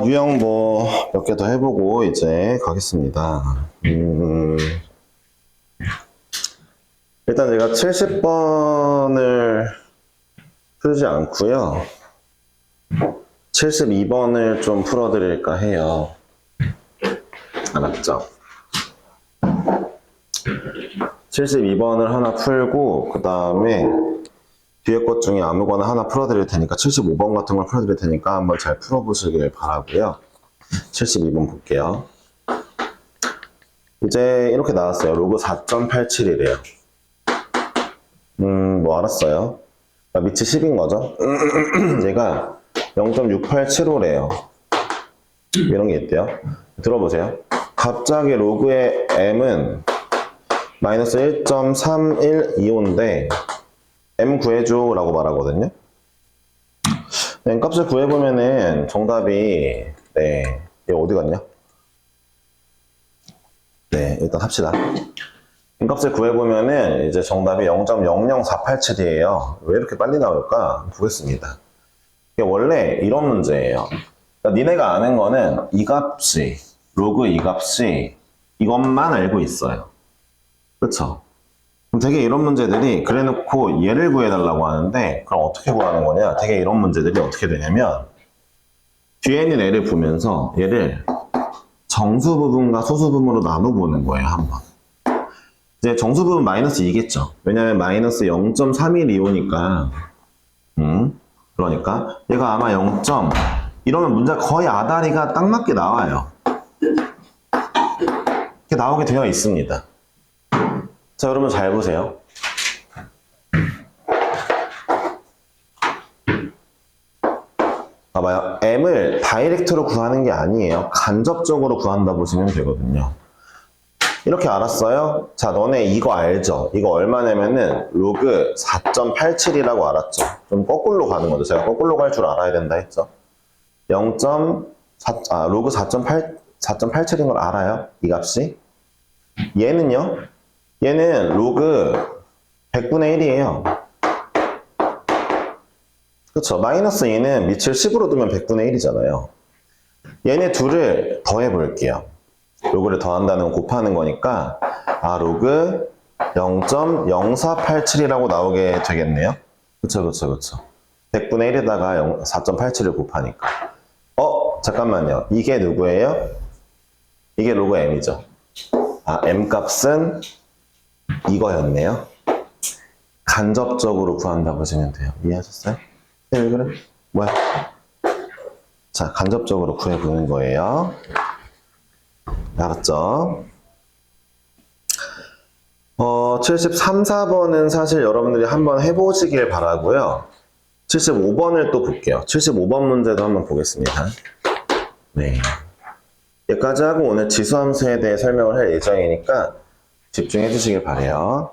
유형 뭐 몇 개 더 해보고 이제 가겠습니다. 일단 제가 70번을 풀지 않고요. 72번을 좀 풀어드릴까 해요. 알았죠? 72번을 하나 풀고 그 다음에 뒤에 것 중에 아무거나 하나 풀어드릴 테니까 75번 같은 걸 풀어드릴 테니까 한번 잘 풀어보시길 바라고요. 72번 볼게요. 이제 이렇게 나왔어요. 로그 4.87이래요. 뭐 알았어요. 밑이 10인 거죠. 얘가 0.6875래요. 이런 게 있대요. 들어보세요. 갑자기 로그의 m은 마이너스 1.315인데 m 구해줘 라고 말하거든요. m 값을 구해보면은 정답이 이거 어디 갔냐? 일단 합시다. m 값을 구해보면은 이제 정답이 0.00487이에요. 왜 이렇게 빨리 나올까? 보겠습니다. 이게 원래 이런 문제예요. 그러니까 니네가 아는 거는 이 값이, 로그 이 값이 이것만 알고 있어요. 그쵸? 그럼 되게 이런 문제들이 그래 놓고 얘를 구해달라고 하는데 그럼 어떻게 구하는 거냐? 되게 이런 문제들이 어떻게 되냐면 뒤에 있는 애를 보면서 얘를 정수 부분과 소수 부분으로 나눠보는 거예요, 한번. 이제 정수 부분 마이너스 2겠죠. 왜냐면 마이너스 0.312오니까 그러니까 얘가 아마 0. 이러면 문제가 거의 아다리가 딱 맞게 나와요. 이렇게 나오게 되어 있습니다. 자, 여러분 잘 보세요. 봐봐요. m을 다이렉트로 구하는 게 아니에요. 간접적으로 구한다 보시면 되거든요. 이렇게 알았어요? 자, 너네 이거 알죠? 이거 얼마냐면은 로그 4.87이라고 알았죠? 좀 거꾸로 가는 거죠. 제가 거꾸로 갈 줄 알아야 된다 했죠? 로그 4.87인 걸 알아요? 이 값이? 얘는요? 얘는 로그 100분의 1이에요. 그쵸? 마이너스 2는 밑을 10으로 두면 100분의 1이잖아요. 얘네 둘을 더해 볼게요. 로그를 더한다는 건 곱하는 거니까 로그 0.0487이라고 나오게 되겠네요. 그쵸. 100분의 1에다가 4.87을 곱하니까. 잠깐만요. 이게 누구예요? 이게 로그 m이죠. m 값은 이거였네요. 간접적으로 구한다 보시면 돼요. 이해하셨어요? 왜 그래? 뭐야? 자, 간접적으로 구해보는 거예요. 알았죠? 73, 4번은 사실 여러분들이 한번 해보시길 바라고요. 75번을 또 볼게요. 75번 문제도 한번 보겠습니다. 여기까지 하고 오늘 지수함수에 대해 설명을 할 예정이니까 집중해 주시길 바라요.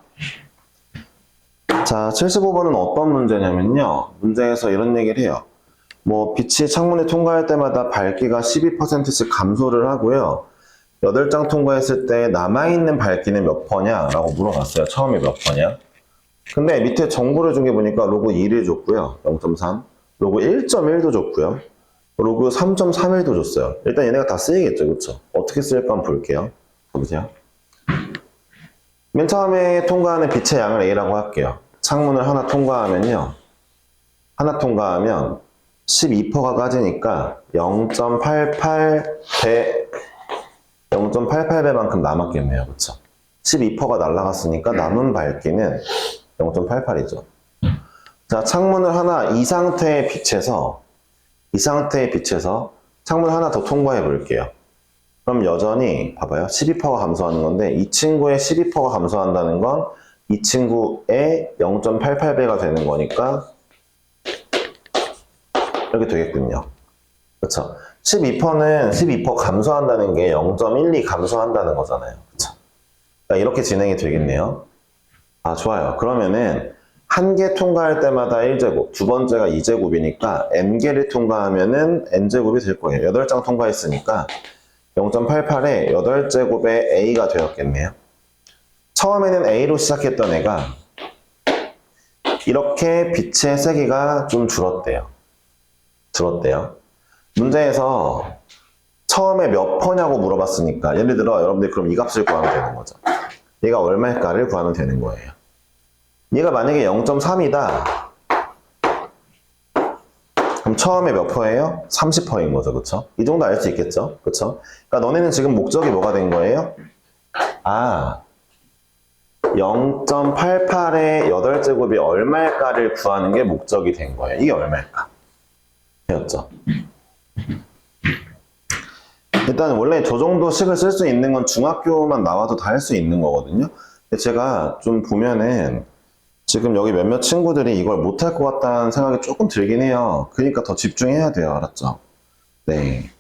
자, 75번은 어떤 문제냐면요. 문제에서 이런 얘기를 해요. 빛이 창문에 통과할 때마다 밝기가 12%씩 감소를 하고요. 8장 통과했을 때 남아있는 밝기는 몇 퍼냐? 라고 물어봤어요. 처음에 몇 퍼냐? 근데 밑에 정보를 준 게 보니까 로그 2를 줬고요. 0.3. 로그 1.1도 줬고요. 로그 3.31도 줬어요. 일단 얘네가 다 쓰이겠죠. 그쵸? 어떻게 쓸까 한번 볼게요. 보세요. 맨 처음에 통과하는 빛의 양을 A라고 할게요. 창문을 하나 통과하면 12%가 까지니까 0.88배만큼 남았겠네요. 그쵸? 12%가 날아갔으니까 남은 밝기는 0.88이죠. 자, 창문을 하나 이 상태의 빛에서 창문을 하나 더 통과해 볼게요. 그럼 여전히 봐봐요. 12%가 감소하는 건데 이 친구의 12%가 감소한다는 건 이 친구의 0.88배가 되는 거니까 이렇게 되겠군요. 그렇죠? 12%는 12% 감소한다는 게 0.12 감소한다는 거잖아요. 그렇죠? 그러니까 이렇게 진행이 되겠네요. 좋아요. 그러면은 한 개 통과할 때마다 1제곱, 두 번째가 2제곱이니까 n개를 통과하면은 n제곱이 될 거예요. 8장 통과했으니까 0.88에 8제곱의 a가 되었겠네요. 처음에는 a로 시작했던 애가 이렇게 빛의 세기가 좀 줄었대요. 문제에서 처음에 몇 퍼냐고 물어봤으니까 예를 들어 여러분들이 그럼 이 값을 구하면 되는 거죠. 얘가 얼마일까를 구하면 되는 거예요. 얘가 만약에 0.3이다. 그럼 처음에 몇 퍼예요? 30퍼인 거죠. 그쵸? 이 정도 알 수 있겠죠? 그쵸? 그러니까 너네는 지금 목적이 뭐가 된 거예요? 0.88의 8제곱이 얼마일까를 구하는 게 목적이 된 거예요. 이게 얼마일까? 되었죠? 일단 원래 저 정도 식을 쓸 수 있는 건 중학교만 나와도 다 할 수 있는 거거든요. 근데 제가 좀 보면은 지금 여기 몇몇 친구들이 이걸 못할 것 같다는 생각이 조금 들긴 해요. 그러니까 더 집중해야 돼요. 알았죠? 네.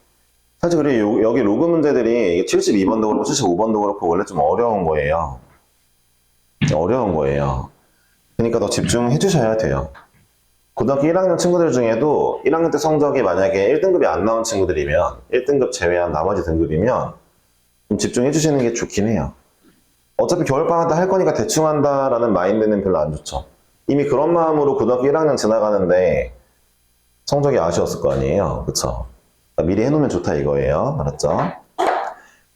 사실 그리고 여기 로그 문제들이 72번도 그렇고 75번도 그렇고 원래 좀 어려운 거예요. 어려운 거예요. 그러니까 더 집중해 주셔야 돼요. 고등학교 1학년 친구들 중에도 1학년 때 성적이 만약에 1등급이 안 나온 친구들이면 1등급 제외한 나머지 등급이면 좀 집중해 주시는 게 좋긴 해요. 어차피 겨울방학 때 할 거니까 대충 한다라는 마인드는 별로 안 좋죠. 이미 그런 마음으로 고등학교 1학년 지나가는데 성적이 아쉬웠을 거 아니에요. 그쵸? 미리 해놓으면 좋다 이거예요. 알았죠?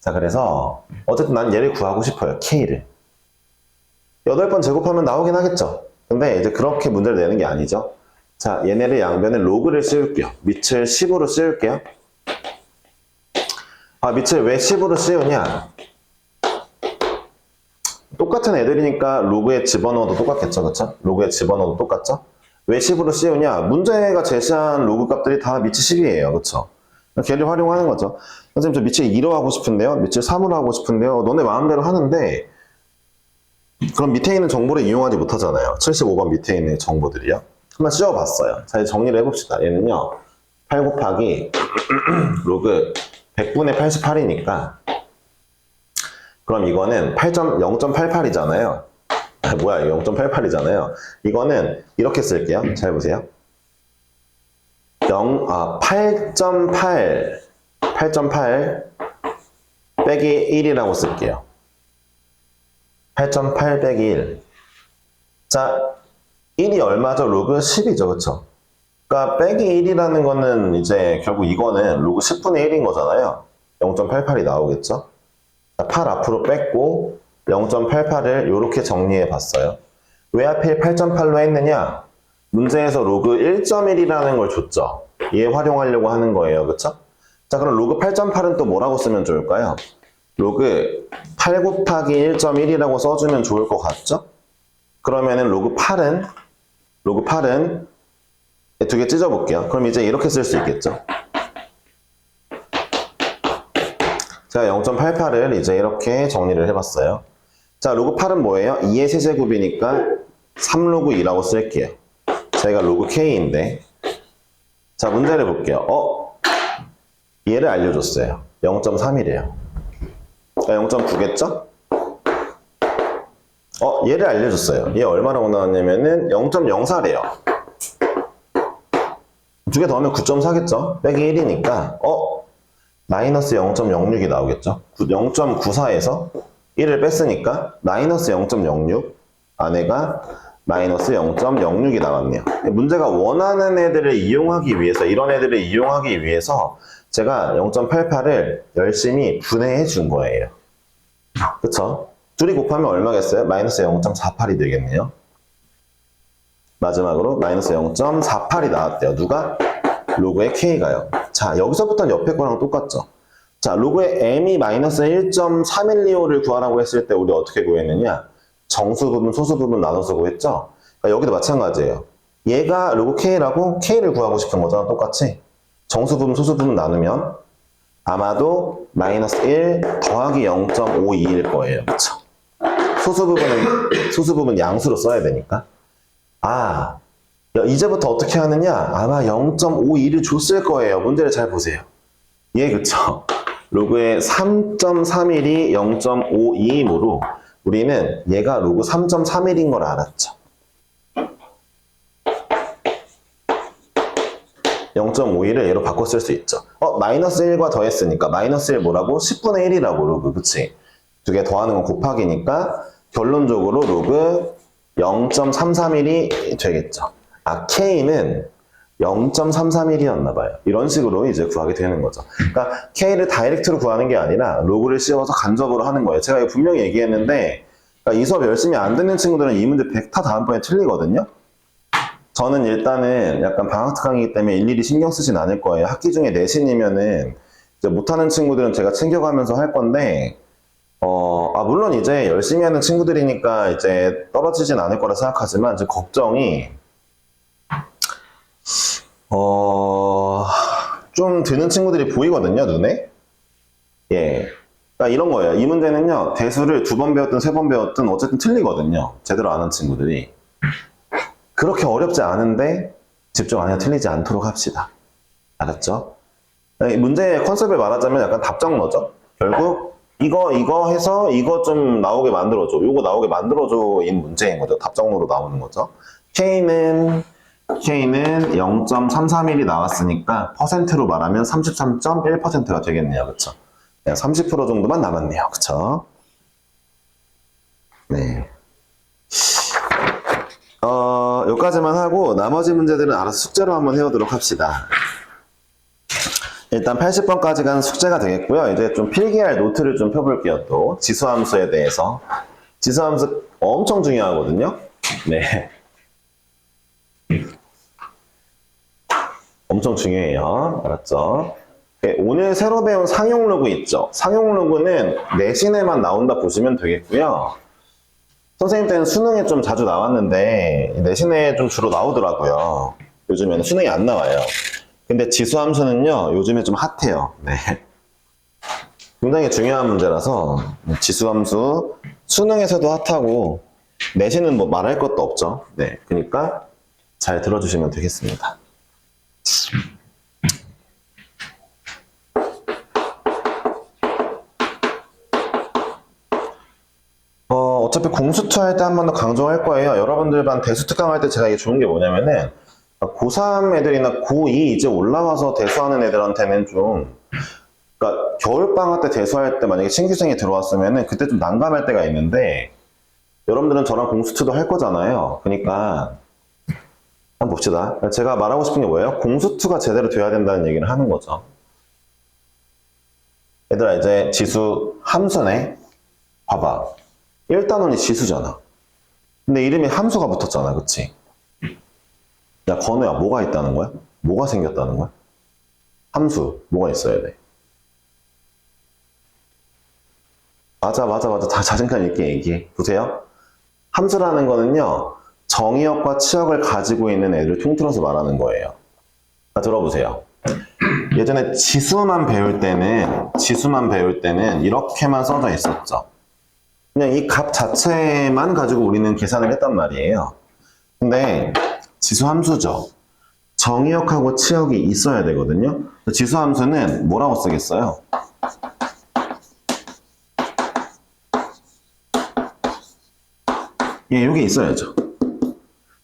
자, 그래서 어쨌든 난 얘를 구하고 싶어요. K를. 8번 제곱하면 나오긴 하겠죠. 근데 이제 그렇게 문제를 내는 게 아니죠. 자, 얘네를 양변에 로그를 씌울게요. 밑을 10으로 씌울게요. 밑을 왜 10으로 씌우냐? 똑같은 애들이니까 로그에 집어넣어도 똑같겠죠. 그쵸? 로그에 집어넣어도 똑같죠? 왜 10으로 씌우냐? 문제가 제시한 로그 값들이 다 밑이 10이에요. 그쵸? 걔를 활용하는 거죠. 선생님 저 밑을 2로 하고 싶은데요. 밑을 3으로 하고 싶은데요. 너네 마음대로 하는데 그럼 밑에 있는 정보를 이용하지 못하잖아요. 75번 밑에 있는 정보들이요. 한번 씌워봤어요. 자, 이제 정리를 해봅시다. 얘는요. 8 곱하기 로그 100분의 88이니까 그럼 이거는 0.88이잖아요. 뭐야, 이거 0.88이잖아요. 이거는 이렇게 쓸게요. 잘 보세요. 8.8 빼기 1이라고 쓸게요. 8.8 빼기 1. 자, 1이 얼마죠? 로그 10이죠. 그쵸? 그러니까 빼기 1이라는 거는 이제 결국 이거는 로그 10분의 1인 거잖아요. 0.88이 나오겠죠? 8 앞으로 뺐고 0.88을 이렇게 정리해 봤어요. 왜 하필 8.8로 했느냐? 문제에서 로그 1.1이라는 걸 줬죠. 얘 활용하려고 하는 거예요. 그쵸? 자, 그럼 로그 8.8은 또 뭐라고 쓰면 좋을까요? 로그 8 곱하기 1.1이라고 써주면 좋을 것 같죠? 그러면은 로그 8은 두 개 찢어볼게요. 그럼 이제 이렇게 쓸 수 있겠죠? 제가 0.88을 이제 이렇게 정리를 해봤어요. 자, 로그 8은 뭐예요? 2의 세제곱이니까 3로그 2라고 쓸게요. 저희가 로그 K인데 자, 문제를 볼게요. 얘를 알려줬어요. 0.3이래요. 0.9겠죠? 얘를 알려줬어요. 얘 얼마라고 나왔냐면은 0.04래요. 두 개 더하면 9.4겠죠? 빼기 1이니까 마이너스 0.06이 나오겠죠? 0.94에서 1을 뺐으니까 마이너스 0.06 안에가 마이너스 0.06이 나왔네요. 문제가 원하는 애들을 이용하기 위해서 이런 애들을 이용하기 위해서 제가 0.88을 열심히 분해해 준 거예요. 그쵸? 둘이 곱하면 얼마겠어요? 마이너스 0.48이 되겠네요. 마지막으로 마이너스 0.48이 나왔대요. 누가? 로그의 K가요. 자, 여기서부터는 옆에 거랑 똑같죠. 자, 로그의 M이 마이너스 1.312호를 구하라고 했을 때 우리 어떻게 구했느냐? 정수 부분, 소수 부분 나눠서 구했죠? 그러니까 여기도 마찬가지예요. 얘가 로그 K라고 K를 구하고 싶은 거잖아, 똑같이. 정수 부분, 소수 부분 나누면 아마도 마이너스 1 더하기 0.521일 거예요. 그쵸? 소수 부분 양수로 써야 되니까. 이제부터 어떻게 하느냐? 아마 0.51을 줬을 거예요. 문제를 잘 보세요. 그쵸? 로그의 3.31이 0.52이므로 우리는 얘가 로그 3.31인 걸 알았죠. 0.51을 얘로 바꿔 쓸 수 있죠. 마이너스 1과 더했으니까 마이너스 1 뭐라고? 10분의 1이라고 로그. 그치? 두 개 더하는 건 곱하기니까 결론적으로 로그 0.331이 되겠죠. K는 0.331이었나 봐요. 이런 식으로 이제 구하게 되는 거죠. 그러니까 K를 다이렉트로 구하는 게 아니라 로그를 씌워서 간접으로 하는 거예요. 제가 이거 분명히 얘기했는데, 그러니까 이 수업 열심히 안 듣는 친구들은 이 문제 100타 다음번에 틀리거든요. 저는 일단은 약간 방학 특강이기 때문에 일일이 신경 쓰진 않을 거예요. 학기 중에 내신이면은 이제 못하는 친구들은 제가 챙겨가면서 할 건데, 물론 이제 열심히 하는 친구들이니까 이제 떨어지진 않을 거라 생각하지만, 이제 걱정이, 좀 드는 친구들이 보이거든요, 눈에. 예. 그러니까 이런 거예요. 이 문제는요, 대수를 2번 배웠든 3번 배웠든 어쨌든 틀리거든요. 제대로 아는 친구들이. 그렇게 어렵지 않은데 집중 안 해도 틀리지 않도록 합시다. 알았죠? 문제의 컨셉을 말하자면 약간 답정너죠? 결국 이거 해서 이거 좀 나오게 만들어줘. 요거 나오게 만들어줘. 인 문제인 거죠. 답정너로 나오는 거죠. K는 0.331이 나왔으니까 퍼센트로 말하면 33.1%가 되겠네요. 그쵸? 30% 정도만 남았네요. 그쵸? 네. 여기까지만 하고 나머지 문제들은 알아서 숙제로 한번 해오도록 합시다. 일단 80번까지가 숙제가 되겠고요. 이제 좀 필기할 노트를 좀 펴볼게요. 또 지수함수에 대해서. 지수함수 엄청 중요하거든요. 네. 엄청 중요해요. 알았죠? 네, 오늘 새로 배운 상용 로그 있죠? 상용 로그는 내신에만 나온다 보시면 되겠고요. 선생님 때는 수능에 좀 자주 나왔는데 내신에 좀 주로 나오더라고요. 요즘에는 수능이 안 나와요. 근데 지수함수는요, 요즘에 좀 핫해요. 네. 굉장히 중요한 문제라서 지수함수 수능에서도 핫하고 내신은 뭐 말할 것도 없죠. 네. 그러니까 잘 들어주시면 되겠습니다. 어차피 공수투 할 때 한 번 더 강조할 거예요. 여러분들 반 대수특강 할 때 제가 이게 좋은 게 뭐냐면은 고3 애들이나 고2 이제 올라와서 대수하는 애들한테는 좀, 그러니까 겨울방학 때 대수할 때 만약에 신규생이 들어왔으면은 그때 좀 난감할 때가 있는데, 여러분들은 저랑 공수투도 할 거잖아요. 그러니까 한번 봅시다. 제가 말하고 싶은 게 뭐예요? 공수투가 제대로 돼야 된다는 얘기를 하는 거죠. 얘들아, 이제 지수 함수네. 봐봐. 1단원이 지수잖아. 근데 이름이 함수가 붙었잖아. 그치? 야, 건우야, 뭐가 있다는 거야? 뭐가 생겼다는 거야? 함수, 뭐가 있어야 돼? 맞아. 다 자신감 있게 얘기해. 보세요. 함수라는 거는요, 정의역과 치역을 가지고 있는 애들을 통틀어서 말하는 거예요. 자, 들어보세요. 예전에 지수만 배울 때는 이렇게만 써져 있었죠. 그냥 이 값 자체만 가지고 우리는 계산을 했단 말이에요. 근데 지수함수죠. 정의역하고 치역이 있어야 되거든요. 지수함수는 뭐라고 쓰겠어요? 예, 요게 있어야죠.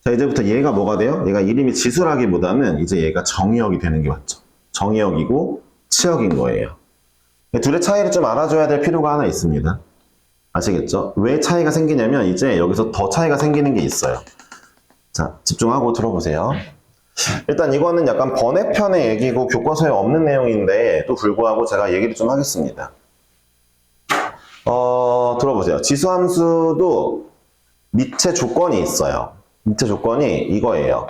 자, 이제부터 얘가 뭐가 돼요? 얘가 이름이 지수라기보다는 이제 얘가 정의역이 되는 게 맞죠. 정의역이고 치역인 거예요. 둘의 차이를 좀 알아줘야 될 필요가 하나 있습니다. 아시겠죠? 왜 차이가 생기냐면 이제 여기서 더 차이가 생기는 게 있어요. 자, 집중하고 들어보세요. 일단 이거는 약간 번외편의 얘기고 교과서에 없는 내용인데 또 불구하고 제가 얘기를 좀 하겠습니다. 들어보세요. 지수함수도 미체 조건이 있어요. 미체 조건이 이거예요.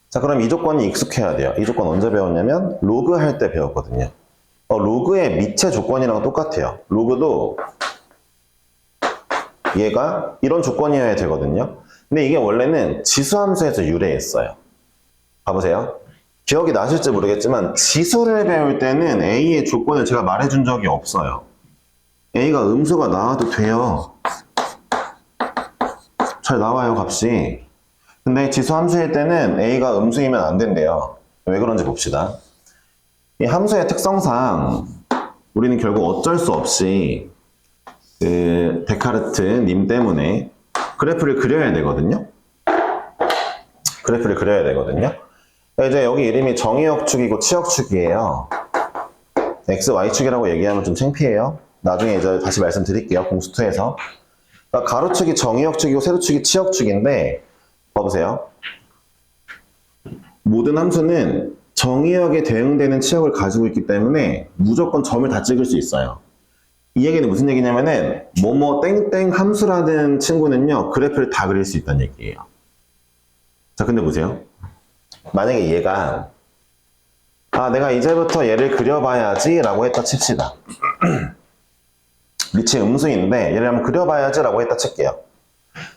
자, 그럼 이 조건이 익숙해야 돼요. 이 조건 언제 배웠냐면 로그 할 때 배웠거든요. 로그의 미체 조건이랑 똑같아요. 로그도 얘가 이런 조건이어야 되거든요. 근데 이게 원래는 지수함수에서 유래했어요. 봐보세요. 기억이 나실지 모르겠지만 지수를 배울 때는 A의 조건을 제가 말해준 적이 없어요. A가 음수가 나와도 돼요. 잘 나와요, 값이. 근데 지수함수일 때는 A가 음수이면 안 된대요. 왜 그런지 봅시다. 이 함수의 특성상 우리는 결국 어쩔 수 없이 그 데카르트 님 때문에 그래프를 그려야 되거든요. 이제 여기 이름이 정의역축이고 치역축이에요. x, y축이라고 얘기하면 좀 창피해요. 나중에 이제 다시 말씀드릴게요. 공수투에서. 그러니까 가로축이 정의역축이고 세로축이 치역축인데 봐보세요. 모든 함수는 정의역에 대응되는 치역을 가지고 있기 때문에 무조건 점을 다 찍을 수 있어요. 이 얘기는 무슨 얘기냐면은 뭐뭐 땡땡 함수라는 친구는요 그래프를 다 그릴 수 있다는 얘기예요. 자, 근데 보세요. 만약에 얘가 내가 이제부터 얘를 그려봐야지 라고 했다 칩시다. 밑이 음수인데 얘를 한번 그려봐야지 라고 했다 칠게요.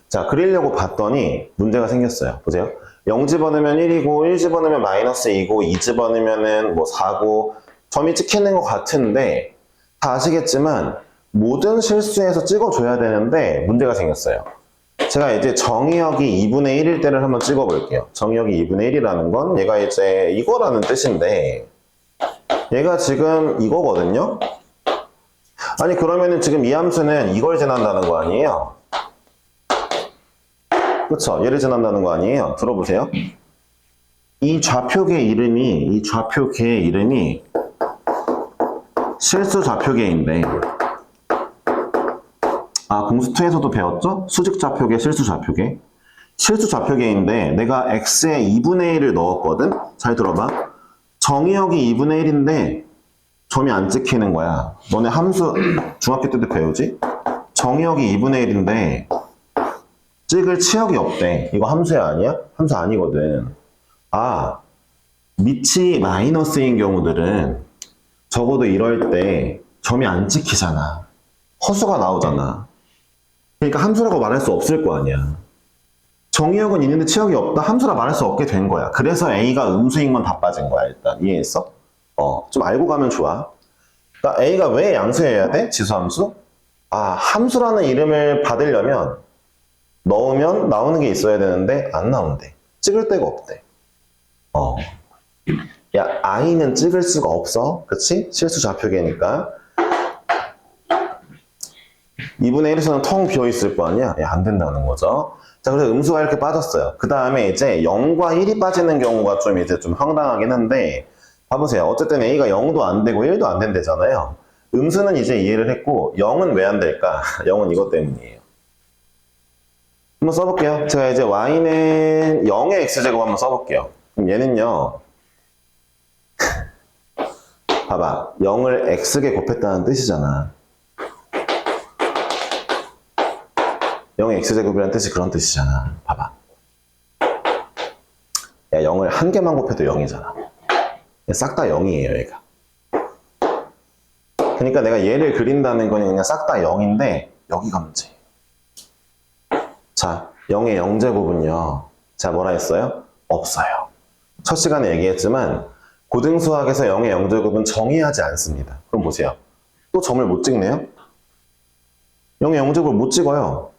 자, 그리려고 봤더니 문제가 생겼어요. 보세요. 0 집어넣으면 1이고 1 집어넣으면 마이너스 2고 2 집어넣으면 뭐 4고 점이 찍히는 것 같은데 다 아시겠지만 모든 실수에서 찍어줘야 되는데 문제가 생겼어요. 제가 이제 정의역이 2분의 1일 때를 한번 찍어볼게요. 정의역이 2분의 1이라는 건 얘가 이제 이거라는 뜻인데 얘가 지금 이거거든요. 아니 그러면은 지금 이 함수는 이걸 지난다는 거 아니에요? 그쵸? 얘를 지난다는 거 아니에요? 들어보세요. 이 좌표계 이름이 실수 좌표계인데 공수2에서도 배웠죠? 수직 좌표계, 실수 좌표계. 실수 좌표계인데 내가 x에 2분의 1을 넣었거든? 잘 들어봐. 정의역이 2분의 1인데 점이 안 찍히는 거야. 너네 함수 중학교 때도 배우지? 정의역이 2분의 1인데 찍을 치역이 없대. 이거 함수야 아니야? 함수 아니거든. 밑이 마이너스인 경우들은 적어도 이럴 때 점이 안 찍히잖아. 허수가 나오잖아. 그러니까 함수라고 말할 수 없을 거 아니야. 정의역은 있는데 치역이 없다? 함수라 말할 수 없게 된 거야. 그래서 A가 음수인 건 다 빠진 거야, 일단. 이해했어? 좀 알고 가면 좋아. 그러니까 A가 왜 양수여야 돼? 지수함수? 함수라는 이름을 받으려면 넣으면 나오는 게 있어야 되는데 안 나온대. 찍을 데가 없대. 야, I는 찍을 수가 없어. 그치? 실수 좌표계니까. 2분의 1에서는 텅 비어 있을 거 아니야? 안 된다는 거죠. 자, 그래서 음수가 이렇게 빠졌어요. 그 다음에 이제 0과 1이 빠지는 경우가 좀 황당하긴 한데, 봐보세요. 어쨌든 A가 0도 안 되고 1도 안 된대잖아요. 음수는 이제 이해를 했고, 0은 왜 안 될까? 0은 이것 때문이에요. 한번 써볼게요. 제가 이제 y는 0의 x제곱 한번 써볼게요. 그럼 얘는요, 봐봐. 0을 x게 곱했다는 뜻이잖아. 0의 x제곱이라는 뜻이 그런 뜻이잖아. 봐봐. 야, 0을 한 개만 곱해도 0이잖아. 싹 다 0이에요, 얘가. 그러니까 내가 얘를 그린다는 건 그냥 싹 다 0인데 여기가 문제예요. 자, 0의 0제곱은요. 자, 뭐라 했어요? 없어요. 첫 시간에 얘기했지만 고등수학에서 0의 0제곱은 정의하지 않습니다. 그럼 보세요. 또 점을 못 찍네요? 0의 0제곱을 못 찍어요.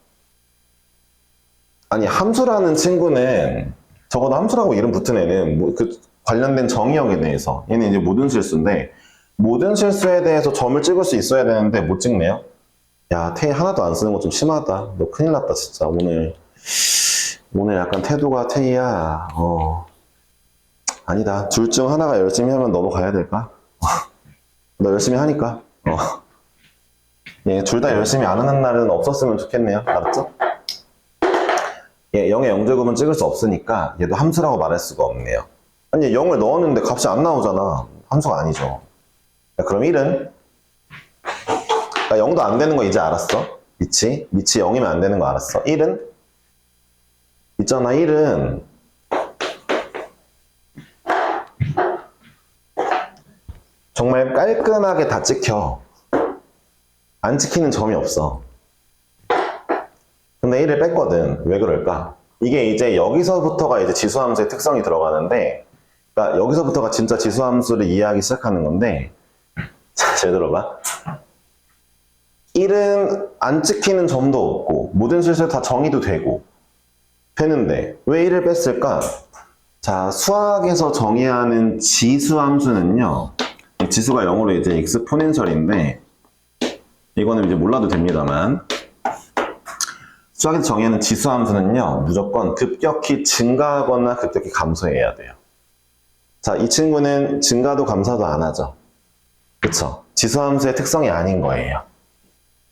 아니, 함수라는 친구는 적어도 함수라고 이름 붙은 애는 그 관련된 정의역에 대해서 얘는 이제 모든 실수인데 모든 실수에 대해서 점을 찍을 수 있어야 되는데 못 찍네요. 야, 태희 하나도 안 쓰는 거 좀 심하다. 너 큰일 났다 진짜. 오늘 약간 태도가 태희야. 아니다. 둘 중 하나가 열심히 하면 넘어가야 될까? 너 열심히 하니까. 예, 둘 다 열심히 안 하는 날은 없었으면 좋겠네요. 알았죠? 예, 0의 0제곱은 찍을 수 없으니까 얘도 함수라고 말할 수가 없네요. 아니, 0을 넣었는데 값이 안 나오잖아. 함수가 아니죠. 야, 그럼 1은? 0도 안 되는 거 이제 알았어. 밑이 0이면 안 되는 거 알았어. 1은? 있잖아, 1은. 정말 깔끔하게 다 찍혀. 안 찍히는 점이 없어. 근데 1을 뺐거든. 왜 그럴까? 이게 이제 여기서부터가 이제 지수함수의 특성이 들어가는데, 그러니까 여기서부터가 진짜 지수함수를 이해하기 시작하는 건데, 자, 잘 들어봐. 1은 안 찍히는 점도 없고, 모든 실수 다 정의도 되는데, 왜 1을 뺐을까? 자, 수학에서 정의하는 지수함수는요, 지수가 0으로 이제 익스포넨셜인데, 이거는 이제 몰라도 됩니다만, 수학에서 정의하는 지수함수는요, 무조건 급격히 증가하거나 급격히 감소해야 돼요. 자, 이 친구는 증가도 감소도 안 하죠. 그쵸? 지수함수의 특성이 아닌 거예요.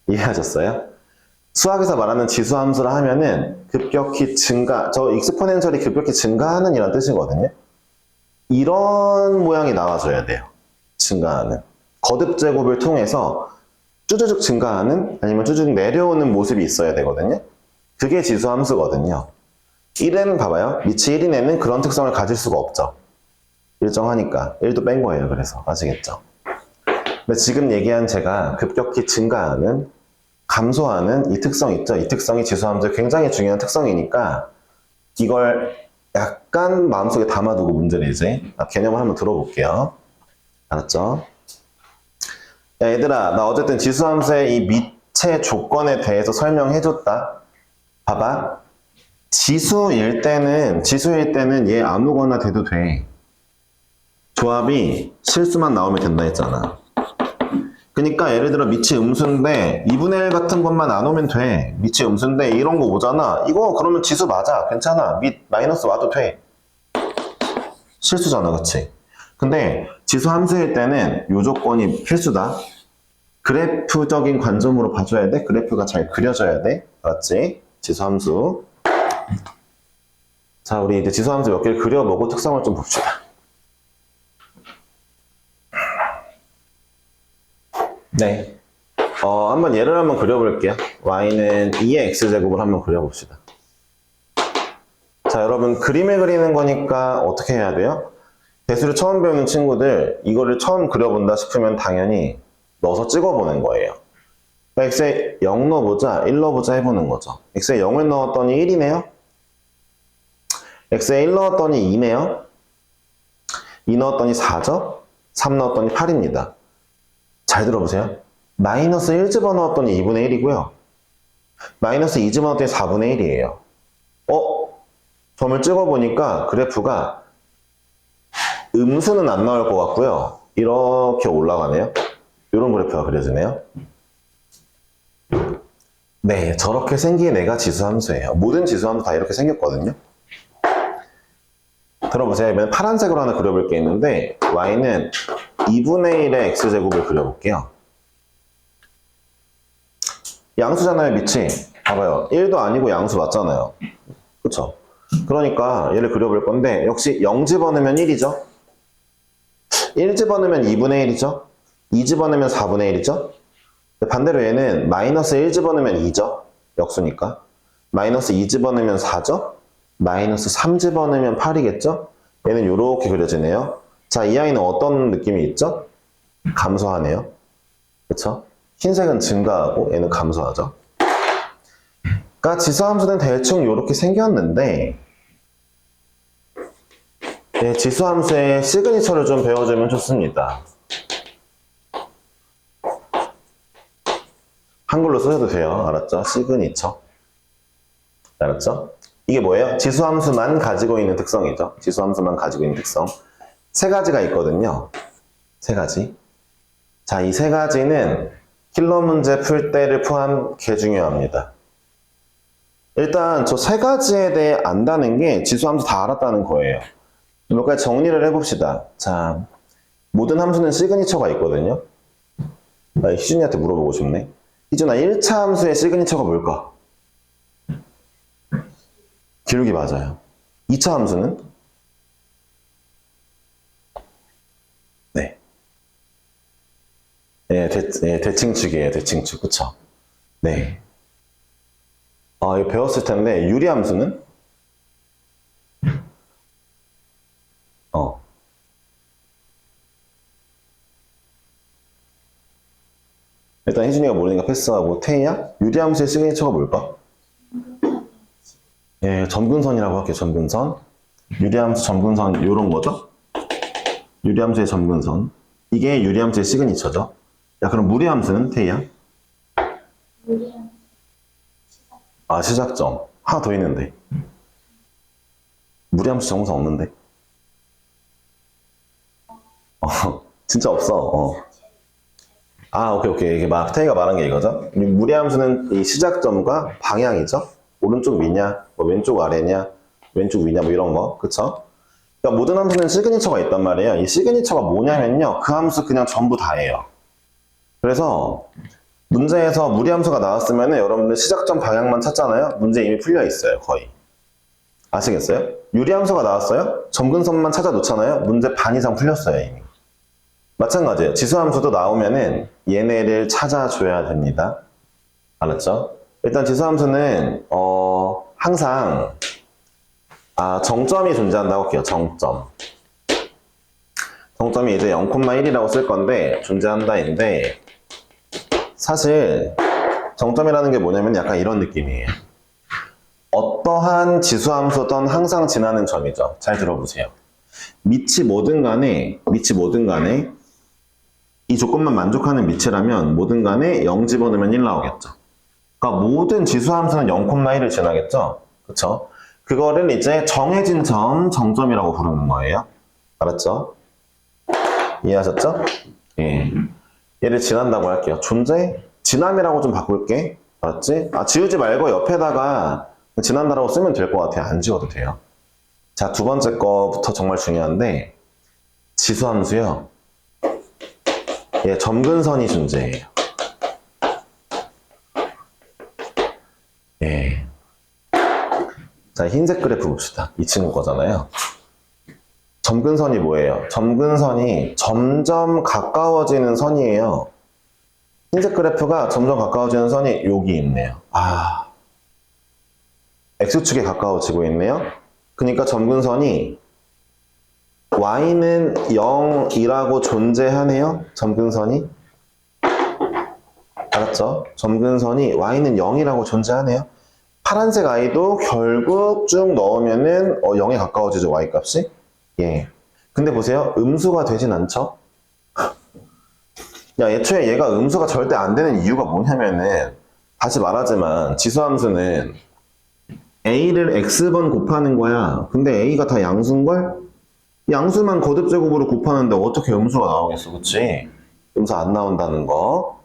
이해하셨어요? 수학에서 말하는 지수함수라 하면은 급격히 증가, 저 익스포넨셜이 급격히 증가하는 이란 뜻이거든요. 이런 모양이 나와줘야 돼요. 증가하는. 거듭 제곱을 통해서 쭈쭈쭉 증가하는 아니면 쭈쭈쭉 내려오는 모습이 있어야 되거든요. 그게 지수함수거든요. 1에는 봐봐요. 미치 1인 애는 그런 특성을 가질 수가 없죠. 일정하니까. 1도 뺀 거예요. 그래서 아시겠죠? 근데 지금 얘기한 제가 급격히 증가하는, 감소하는 이 특성 있죠? 이 특성이 지수함수의 굉장히 중요한 특성이니까 이걸 약간 마음속에 담아두고 문제를 이제 개념을 한번 들어볼게요. 알았죠? 야, 얘들아, 나 어쨌든 지수함수의 이 미체 조건에 대해서 설명해줬다. 봐봐. 지수일 때는 얘 아무거나 돼도 돼. 조합이 실수만 나오면 된다 했잖아. 그러니까 예를 들어 미치 음수인데 2분의 1 같은 것만 안 오면 돼. 미치 음수인데 이런 거 오잖아. 이거 그러면 지수 맞아. 괜찮아. 마이너스 와도 돼. 실수잖아. 그치? 근데 지수 함수일 때는 요 조건이 필수다. 그래프적인 관점으로 봐줘야 돼. 그래프가 잘 그려져야 돼. 알았지? 지수 함수. 자, 우리 이제 지수 함수 몇 개를 그려보고 특성을 좀 봅시다. 네. 한번 예를 한번 그려볼게요. y는 2의 x제곱을 한번 그려봅시다. 자, 여러분 그림을 그리는 거니까 어떻게 해야 돼요? 대수를 처음 배우는 친구들 이거를 처음 그려본다 싶으면 당연히 넣어서 찍어보는 거예요. 그러니까 x에 0 넣어보자, 1 넣어보자 해보는 거죠. x에 0을 넣었더니 1이네요. x에 1 넣었더니 2네요. 2 넣었더니 4죠. 3 넣었더니 8입니다. 잘 들어보세요. 마이너스 1 집어넣었더니 2분의 1이고요. 마이너스 2 집어넣었더니 4분의 1이에요. 점을 찍어보니까 그래프가 음수는 안 나올 것 같고요. 이렇게 올라가네요. 이런 그래프가 그려지네요. 네, 저렇게 생긴 애가 지수함수예요. 모든 지수함수 다 이렇게 생겼거든요. 들어보세요. 이번엔 파란색으로 하나 그려볼 게 있는데 y는 2분의 1의 x제곱을 그려볼게요. 양수잖아요, 밑이. 봐봐요. 1도 아니고 양수 맞잖아요. 그쵸? 그러니까 얘를 그려볼 건데 역시 0 집어넣으면 1이죠. 1 집어넣으면 2분의 1이죠. 2 집어넣으면 4분의 1이죠. 반대로 얘는 마이너스 1 집어넣으면 2죠. 역수니까. 마이너스 2 집어넣으면 4죠. 마이너스 3 집어넣으면 8이겠죠. 얘는 이렇게 그려지네요. 자, 이 아이는 어떤 느낌이 있죠? 감소하네요. 그쵸? 흰색은 증가하고 얘는 감소하죠. 그러니까 지수함수는 대충 이렇게 생겼는데 네, 지수함수의 시그니처를 좀 배워주면 좋습니다. 한글로 쓰셔도 돼요. 알았죠? 시그니처. 알았죠? 이게 뭐예요? 지수함수만 가지고 있는 특성이죠. 지수함수만 가지고 있는 특성. 세 가지가 있거든요. 세 가지. 자, 이 세 가지는 킬러 문제 풀 때를 포함 개 중요합니다. 일단 저 세 가지에 대해 안다는 게 지수함수 다 알았다는 거예요. 몇 가지 정리를 해봅시다. 자, 모든 함수는 시그니처가 있거든요. 희준이한테 물어보고 싶네. 희준아, 1차 함수의 시그니처가 뭘까? 기울기 맞아요. 2차 함수는? 네. 대칭축이에요. 대칭축. 그쵸? 네. 이거 배웠을 텐데, 유리함수는? 일단 희준이가 모르니까 패스하고, 태희야? 유리함수의 시그니처가 뭘까? 예, 점근선이라고 할게요. 점근선. 유리함수 점근선, 요런 거죠? 유리함수의 점근선. 이게 유리함수의 시그니처죠. 야, 그럼 무리함수는, 태희야? 무리함수. 시작점. 하나 더 있는데. 무리함수 정사 없는데. 진짜 없어. 오케이. 이게 태희가 말한 게 이거죠? 무리함수는 이 시작점과 방향이죠? 오른쪽 위냐, 뭐 왼쪽 아래냐, 왼쪽 위냐, 뭐 이런 거. 그쵸? 그러니까 모든 함수는 시그니처가 있단 말이에요. 이 시그니처가 뭐냐면요. 그 함수 그냥 전부 다예요. 그래서 문제에서 무리함수가 나왔으면 여러분들 시작점 방향만 찾잖아요. 문제 이미 풀려 있어요, 거의. 아시겠어요? 유리함수가 나왔어요? 점근선만 찾아 놓잖아요. 문제 반 이상 풀렸어요, 이미. 마찬가지예요. 지수함수도 나오면은 얘네를 찾아줘야 됩니다. 알았죠? 일단 지수함수는 항상 정점이 존재한다고 할게요. 정점이 이제 0,1이라고 쓸 건데 존재한다인데, 사실 정점이라는 게 뭐냐면 약간 이런 느낌이에요. 어떠한 지수함수든 항상 지나는 점이죠. 잘 들어보세요. 밑이 뭐든 간에 이 조건만 만족하는 밑이라면 뭐든 간에 0 집어넣으면 1 나오겠죠. 그러니까 모든 지수함수는 0,1을 지나겠죠. 그쵸? 그거를 이제 정해진 점, 정점이라고 부르는 거예요. 알았죠? 이해하셨죠? 예. 얘를 지난다고 할게요. 존재? 지남이라고 좀 바꿀게. 알았지? 지우지 말고 옆에다가 지난다라고 쓰면 될 것 같아요. 안 지워도 돼요. 자, 두 번째 거부터 정말 중요한데, 지수함수요. 예, 점근선이 존재해요. 예. 자, 흰색 그래프 봅시다. 이 친구 거잖아요. 점근선이 뭐예요? 점근선이 점점 가까워지는 선이에요. 흰색 그래프가 점점 가까워지는 선이 여기 있네요. X축에 가까워지고 있네요. 그러니까 점근선이 Y는 0이라고 존재하네요. 점근선이. 알았죠? 점근선이 Y는 0이라고 존재하네요. 파란색 I도 결국 쭉 넣으면은 0에 가까워지죠. Y 값이. 예. 근데 보세요. 음수가 되진 않죠? 애초에 얘가 음수가 절대 안 되는 이유가 뭐냐면은, 다시 말하지만 지수함수는 A를 X번 곱하는 거야. 근데 A가 다 양수인걸? 양수만 거듭제곱으로 곱하는데 어떻게 음수가 나오겠어, 그치? 음수 안 나온다는 거.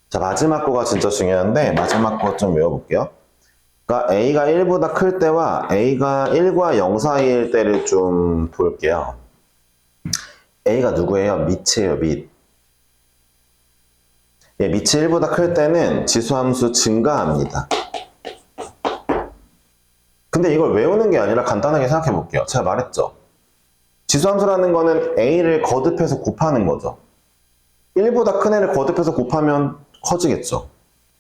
자, 마지막 거가 진짜 중요한데, 마지막 거 좀 외워볼게요. 그러니까 A가 1보다 클 때와 A가 1과 0 사이일 때를 좀 볼게요. A가 누구예요? 밑이에요, 밑. 예, 밑이 1보다 클 때는 지수함수 증가합니다. 근데 이걸 외우는 게 아니라 간단하게 생각해 볼게요. 제가 말했죠. 지수함수라는 거는 A를 거듭해서 곱하는 거죠. 1보다 큰 애를 거듭해서 곱하면 커지겠죠.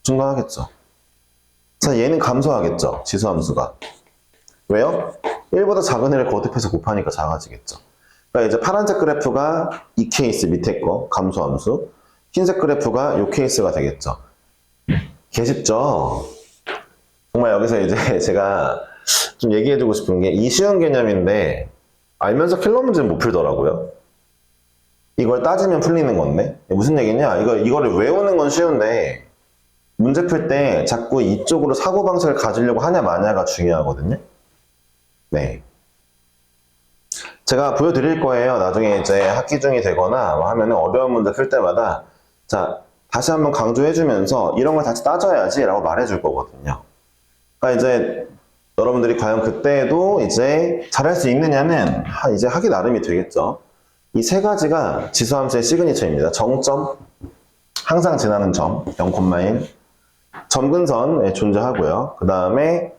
증가하겠죠. 자, 얘는 감소하겠죠. 지수함수가. 왜요? 1보다 작은 애를 거듭해서 곱하니까 작아지겠죠. 그러니까 이제 파란색 그래프가 이 케이스 밑에 거, 감소함수. 흰색 그래프가 이 케이스가 되겠죠. 개쉽죠? 정말 여기서 이제 제가 좀 얘기해주고 싶은 게, 이 쉬운 개념인데 알면서 킬러 문제는 못 풀더라고요. 이걸 따지면 풀리는 건데, 무슨 얘기냐? 이거를 외우는 건 쉬운데 문제 풀 때 자꾸 이쪽으로 사고방식을 가지려고 하냐 마냐가 중요하거든요. 네. 제가 보여드릴 거예요. 나중에 이제 학기 중이 되거나 뭐 하면은 어려운 문제 풀 때마다, 자, 다시 한번 강조해주면서 이런 걸 다시 따져야지 라고 말해줄 거거든요. 그러니까 이제 여러분들이 과연 그때도 이제 잘할 수 있느냐는 이제 하기 나름이 되겠죠. 이 세 가지가 지수함수의 시그니처입니다. 정점, 항상 지나는 점, 0,1, 점근선 존재하고요. 그 다음에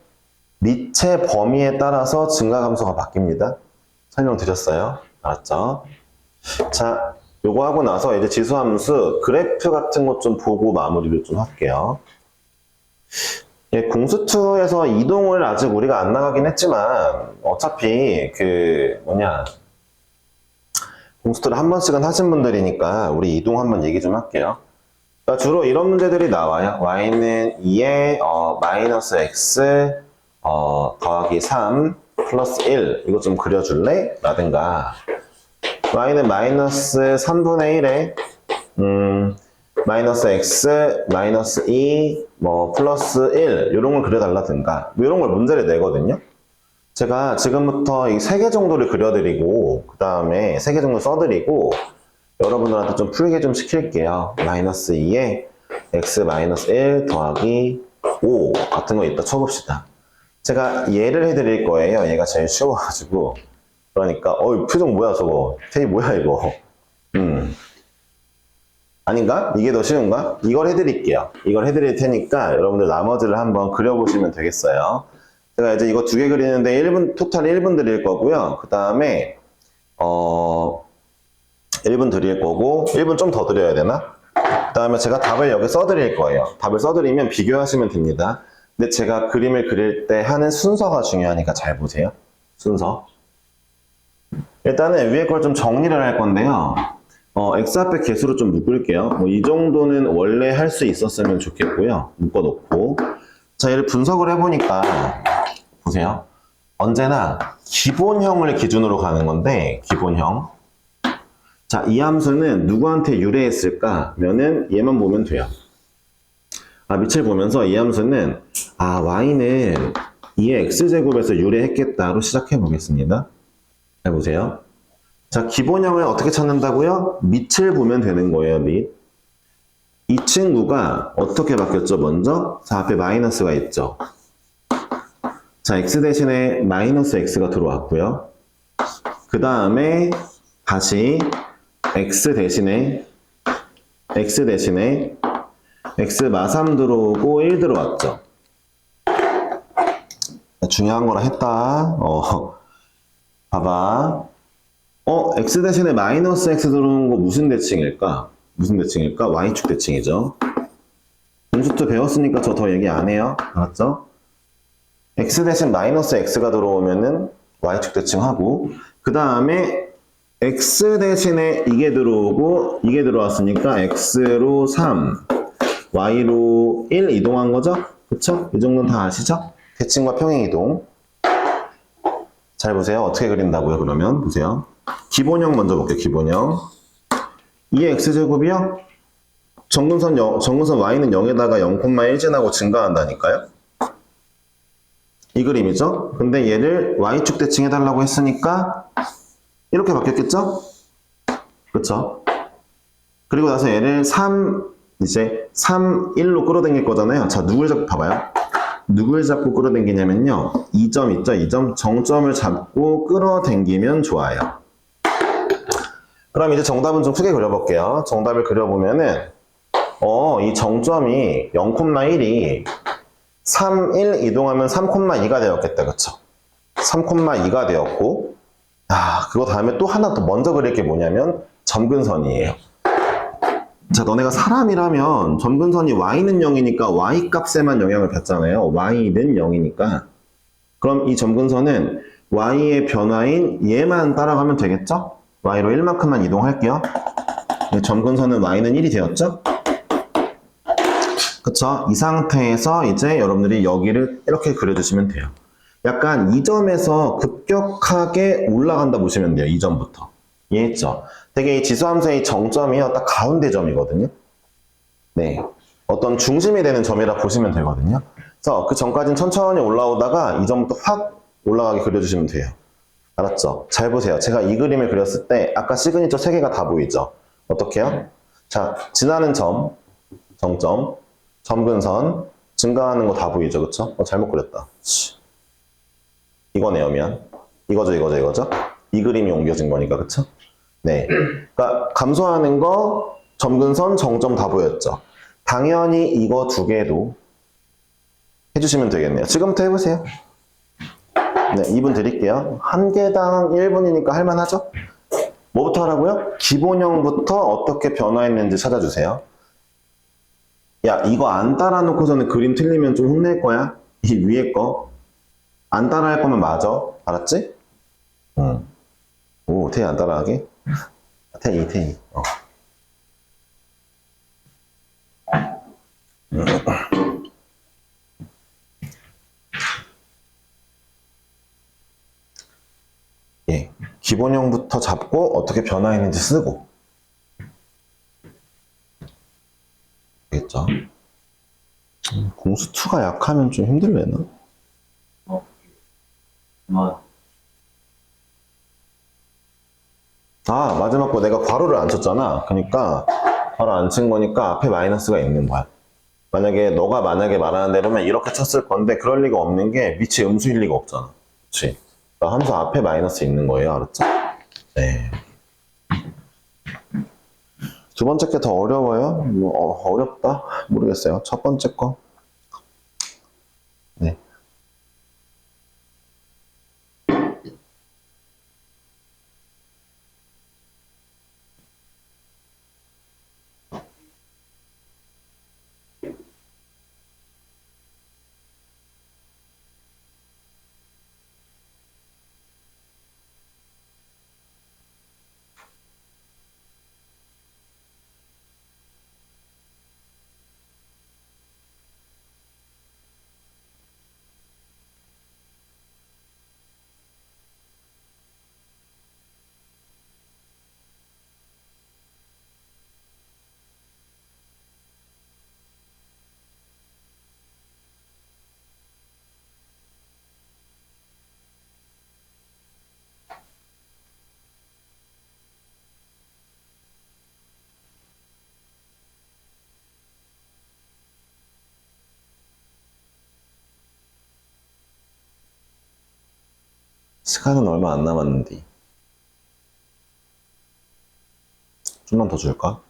밑의 범위에 따라서 증가감소가 바뀝니다. 설명드렸어요. 알았죠? 자, 요거 하고 나서 이제 지수함수 그래프 같은 것 좀 보고 마무리를 좀 할게요. 예, 공수2에서 이동을 아직 우리가 안 나가긴 했지만 어차피 공수2를 한 번씩은 하신 분들이니까 우리 이동 한번 얘기 좀 할게요. 그러니까 주로 이런 문제들이 나와요. y는 2에 마이너스 x 더하기 3 플러스 1 이거 좀 그려줄래? 라든가 y는 마이너스 3분의 1에 마이너스 x 마이너스 2 플러스 1 이런 걸 그려달라든가 이런 걸 문제를 내거든요. 제가 지금부터 이 3개 정도를 그려드리고 그 다음에 3개 정도 써드리고 여러분들한테 좀 풀게 좀 시킬게요. 마이너스 2에 x 마이너스 1 더하기 5 같은 거 이따 쳐봅시다. 제가 얘를 해드릴 거예요. 얘가 제일 쉬워가지고. 그러니까 표정 뭐야 저거. 테이 뭐야 이거. 아닌가? 이게 더 쉬운가? 이걸 해드릴게요. 이걸 해드릴 테니까 여러분들 나머지를 한번 그려보시면 되겠어요. 제가 이제 이거 두 개 그리는데 1분, 토탈 1분 드릴 거고요. 그 다음에 1분 드릴 거고 1분 좀 더 드려야 되나? 그 다음에 제가 답을 여기 써드릴 거예요. 답을 써드리면 비교하시면 됩니다. 근데 제가 그림을 그릴 때 하는 순서가 중요하니까 잘 보세요. 순서. 일단은 위에 걸 좀 정리를 할 건데요. x 앞에 개수로 좀 묶을게요. 뭐 이 정도는 원래 할 수 있었으면 좋겠고요. 묶어놓고. 자, 얘를 분석을 해보니까, 보세요. 언제나 기본형을 기준으로 가는 건데, 기본형. 자, 이 함수는 누구한테 유래했을까? 면은 얘만 보면 돼요. 밑을 보면서 이 함수는, y는 2의 x제곱에서 유래했겠다로 시작해 보겠습니다. 잘 보세요. 자, 기본형을 어떻게 찾는다고요? 밑을 보면 되는 거예요, 밑. 이 친구가 어떻게 바뀌었죠, 먼저? 자, 앞에 마이너스가 있죠. 자, x 대신에 마이너스 x가 들어왔고요. 그 다음에 다시 x 대신에 x 마3 들어오고 1 들어왔죠. 중요한 거라 했다. 봐봐. x 대신에 마이너스 x 들어오는 거 무슨 대칭일까? 무슨 대칭일까? y축 대칭이죠. 공수투 배웠으니까 저 더 얘기 안 해요. 알았죠? x 대신 마이너스 x가 들어오면은 y축 대칭하고, 그 다음에 x 대신에 이게 들어오고 이게 들어왔으니까 x로 3, y로 1 이동한 거죠? 그쵸? 이 정도는 다 아시죠? 대칭과 평행 이동. 잘 보세요. 어떻게 그린다고요, 그러면? 보세요. 기본형 먼저 볼게요, 기본형. 2의 x제곱이요? 정근선 y는 0에다가 0,1 지나고 증가한다니까요? 이 그림이죠? 근데 얘를 y축 대칭해달라고 했으니까 이렇게 바뀌었겠죠? 그쵸? 그리고 나서 얘를 3, 1로 끌어당길 거잖아요. 자, 누굴 잡고 봐봐요. 누굴 잡고 끌어당기냐면요. 2점 있죠? 2점. 정점을 잡고 끌어당기면 좋아요. 그럼 이제 정답은 좀 크게 그려볼게요. 정답을 그려보면은, 이 정점이 0,1이 3, 1 이동하면 3,2가 되었겠다. 그쵸? 3,2가 되었고, 그거 다음에 또 하나 더 먼저 그릴 게 뭐냐면, 점근선이에요. 자, 너네가 사람이라면 점근선이 y는 0이니까 y 값에만 영향을 받잖아요. y는 0이니까. 그럼 이 점근선은 y의 변화인 얘만 따라가면 되겠죠? y로 1만큼만 이동할게요. 점근선은 y는 1이 되었죠? 그쵸? 이 상태에서 이제 여러분들이 여기를 이렇게 그려주시면 돼요. 약간 이 점에서 급격하게 올라간다 보시면 돼요. 이 점부터. 이해했죠? 되게 이 지수함수의 정점이요. 딱 가운데 점이거든요. 네. 어떤 중심이 되는 점이라 보시면 되거든요. 그래서 그 전까지는 천천히 올라오다가 이 점부터 확 올라가게 그려주시면 돼요. 알았죠? 잘 보세요. 제가 이 그림을 그렸을 때 아까 시그니처 3개가 다 보이죠? 어떻게요? 자, 지나는 점, 정점, 점근선, 증가하는 거 다 보이죠? 그쵸? 잘못 그렸다. 이거네요, 미안. 이거죠? 이 그림이 옮겨진 거니까, 그쵸? 네. 그러니까 감소하는 거, 점근선, 정점 다 보였죠? 당연히 이거 두 개도 해주시면 되겠네요. 지금부터 해보세요. 네, 2분 드릴게요. 한 개당 1분이니까 할만하죠? 뭐부터 하라고요? 기본형부터 어떻게 변화했는지 찾아주세요. 야, 이거 안 따라놓고서는 그림 틀리면 좀 혼낼 거야? 이 위에 거. 안 따라할 거면 맞아. 알았지? 응. 오, 태희 안 따라하게? 태희. 예. 기본형부터 잡고 어떻게 변화했는지 쓰고. 알겠죠? 공수2가 약하면 좀 힘들려나? 마지막 거 내가 괄호를 안 쳤잖아. 그러니까 괄호 안 친 거니까 앞에 마이너스가 있는 거야. 너가 만약에 말하는 대로면 이렇게 쳤을 건데 그럴 리가 없는 게 밑이 음수일 리가 없잖아. 그치? 그러니까 함수 앞에 마이너스 있는 거예요. 알았죠? 네. 두 번째 게 더 어려워요? 뭐, 어렵다? 모르겠어요. 첫 번째 거. 네. 시간은 얼마 안 남았는데. 좀만 더 줄까?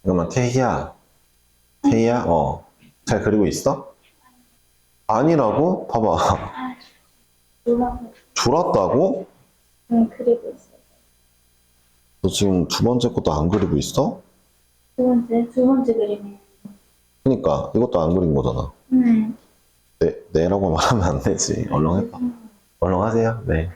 잠깐만, 태희야. 태희야? 잘 그리고 있어? 아니라고? 봐봐. 아, 놀라고. 줄었다고? 응, 그리고 있어요. 너 지금 두 번째 것도 안 그리고 있어? 두 번째 그림이에요. 그니까, 이것도 안 그린 거잖아. 네라고 말하면 안 되지. 얼른 해봐. 얼른 하세요. 네.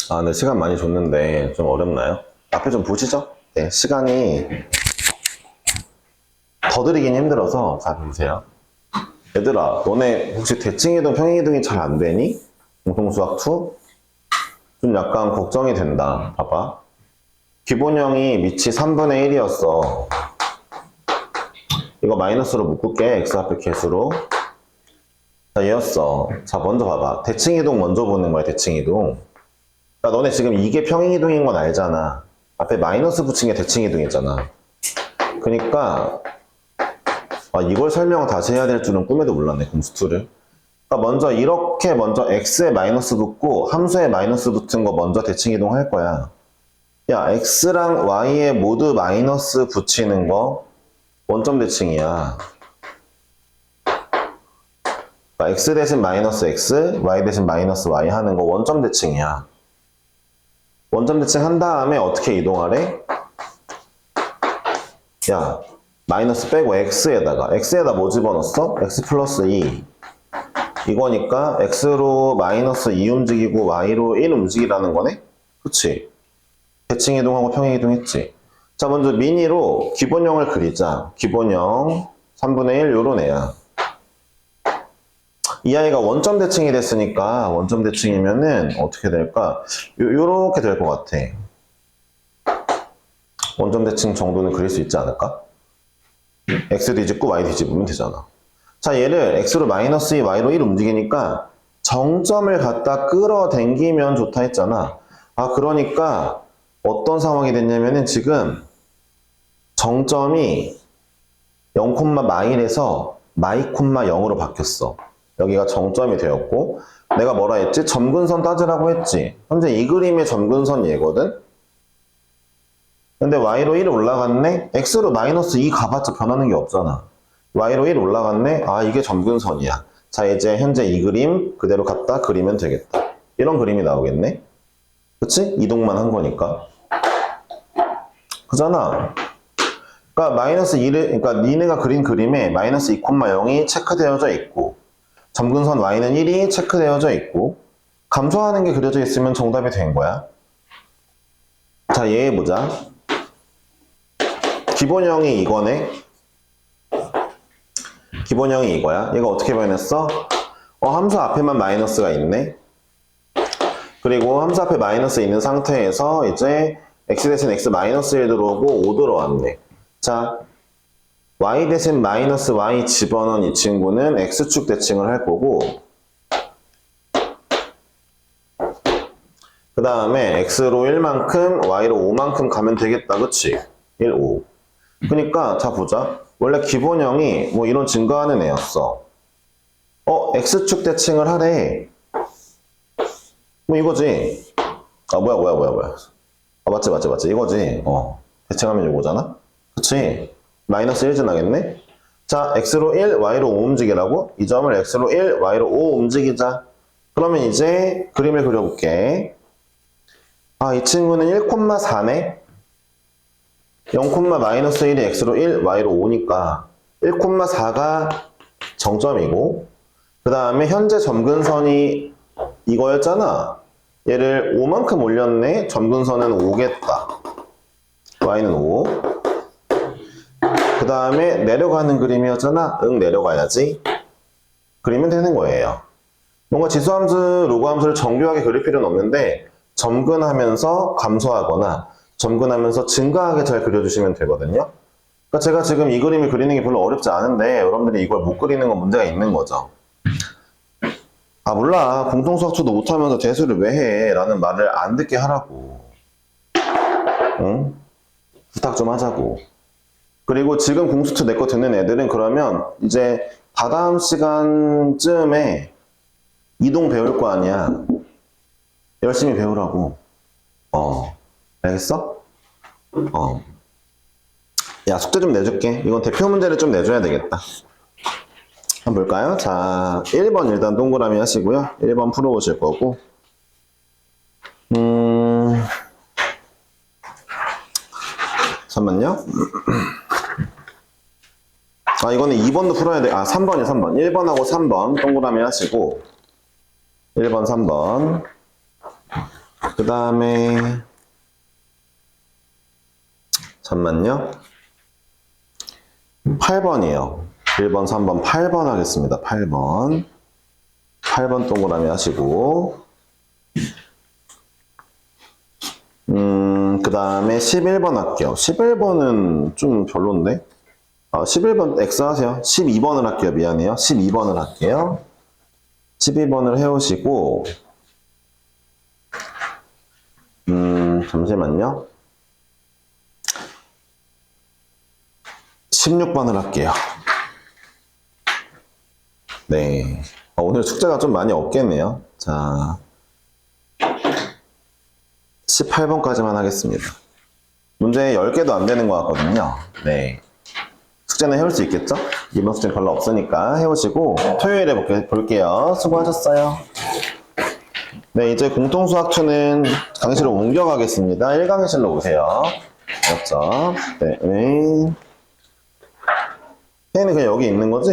아, 네, 시간 많이 줬는데 좀 어렵나요? 앞에 좀 보시죠? 네, 시간이 더 드리긴 힘들어서 잘 보세요. 얘들아, 너네 혹시 대칭이동, 평행이동이 잘 안 되니? 공통수학 2? 좀 약간 걱정이 된다. 봐봐. 기본형이 밑이 3분의 1이었어. 이거 마이너스로 묶을게. x 앞에 개수로. 자, 얘였어. 자, 먼저 봐봐. 대칭이동 먼저 보는 거야, 대칭이동. 그러니까 너네 지금 이게 평행이동인 건 알잖아. 앞에 마이너스 붙인 게 대칭이동이잖아. 그러니까 이걸 설명을 다시 해야 될 줄은 꿈에도 몰랐네, 공수2를. 그러니까 먼저 이렇게 먼저 x에 마이너스 붙고 함수에 마이너스 붙은 거 먼저 대칭이동 할 거야. 야, x랑 y에 모두 마이너스 붙이는 거 원점 대칭이야. 그러니까 x 대신 마이너스 x, y 대신 마이너스 y 하는 거 원점 대칭이야. 원점 대칭 한 다음에 어떻게 이동하래? 야, 마이너스 빼고 x에다 뭐 집어넣었어? x 플러스 2. 이거니까 x로 마이너스 2 움직이고 y로 1 움직이라는 거네? 그치? 대칭 이동하고 평행 이동했지? 자, 먼저 미니로 기본형을 그리자. 기본형 3분의 1 요런 애야. 이 아이가 원점 대칭이 됐으니까 원점 대칭이면은 어떻게 될까? 요렇게 될 것 같아. 원점 대칭 정도는 그릴 수 있지 않을까? x 뒤집고 y 뒤집으면 되잖아. 자, 얘를 x로 마이너스 2, y로 1 움직이니까 정점을 갖다 끌어당기면 좋다 했잖아. 아, 그러니까 어떤 상황이 됐냐면은 지금 정점이 0,마일에서 마이,0으로 바뀌었어. 여기가 정점이 되었고, 내가 뭐라 했지? 점근선 따지라고 했지. 현재 이 그림의 점근선 얘거든? 근데 y로 1 올라갔네? x로 마이너스 2 가봤자 변하는 게 없잖아. y로 1 올라갔네? 아, 이게 점근선이야. 자, 이제 현재 이 그림 그대로 갖다 그리면 되겠다. 이런 그림이 나오겠네? 그치? 이동만 한 거니까. 그잖아. 그러니까 마이너스 2를, 그러니까 니네가 그린 그림에 마이너스 2,0이 체크되어져 있고, 점근선 y는 1이 체크되어져 있고, 감소하는 게 그려져 있으면 정답이 된 거야. 자, 얘 보자. 기본형이 이거네. 기본형이 이거야. 얘가 어떻게 변했어? 함수 앞에만 마이너스가 있네. 그리고 함수 앞에 마이너스 있는 상태에서 이제 x 대신 x 마이너스 1 들어오고 5 들어왔네. 자, y 대신 마이너스 y 집어넣은 이 친구는 x축 대칭을 할 거고, 그 다음에 x로 1만큼, y로 5만큼 가면 되겠다. 그치? 1, 5. 그러니까 자 보자. 원래 기본형이 뭐 이런 증가하는 애였어. x축 대칭을 하래. 뭐 이거지. 아 뭐야. 아 맞지. 이거지. 대칭하면 이거잖아. 그치? 마이너스 1지 나겠네? 자, x로 1, y로 5 움직이라고? 이 점을 x로 1, y로 5 움직이자. 그러면 이제 그림을 그려볼게. 아, 이 친구는 1,4네? 0,-1이 x로 1, y로 5니까 1,4가 정점이고, 그 다음에 현재 점근선이 이거였잖아. 얘를 5만큼 올렸네? 점근선은 5겠다. y는 5. 그 다음에 내려가는 그림이었잖아. 응, 내려가야지. 그리면 되는 거예요. 뭔가 지수함수, 로그함수를 정교하게 그릴 필요는 없는데 점근하면서 감소하거나 점근하면서 증가하게 잘 그려주시면 되거든요. 그러니까 제가 지금 이 그림을 그리는 게 별로 어렵지 않은데 여러분들이 이걸 못 그리는 건 문제가 있는 거죠. 아 몰라. 공통수학초도 못하면서 대수를 왜 해? 라는 말을 안 듣게 하라고. 응? 부탁 좀 하자고. 그리고 지금 공수처 내 거 듣는 애들은 그러면 이제 다다음 시간쯤에 이동 배울 거 아니야. 열심히 배우라고. 알겠어? 야, 숙제 좀 내줄게. 이건 대표 문제를 좀 내줘야 되겠다. 한번 볼까요? 자, 1번 일단 동그라미 하시고요. 1번 풀어보실 거고. 잠깐만요. 아, 이거는 2번도 풀어야 돼. 아, 3번이요, 3번. 1번하고 3번 동그라미 하시고, 1번, 3번. 그 다음에, 잠만요. 8번이에요. 1번, 3번, 8번 하겠습니다. 8번. 8번 동그라미 하시고, 그 다음에 11번 할게요. 11번은 좀 별론데? 11번 X 하세요. 12번을 할게요. 미안해요. 12번을 할게요. 12번을 해오시고, 잠시만요. 16번을 할게요. 네. 오늘 숙제가 좀 많이 없겠네요. 자, 18번까지만 하겠습니다. 문제 10개도 안 되는 것 같거든요. 네. 숙제는 해올 수 있겠죠? 이번 숙제는 별로 없으니까 해오시고 토요일에 볼게요. 수고하셨어요. 네, 이제 공통수학2는 강의실로 옮겨가겠습니다. 1강의실로 오세요. 알았죠? 네. 혜인이 그냥 여기 있는 거지?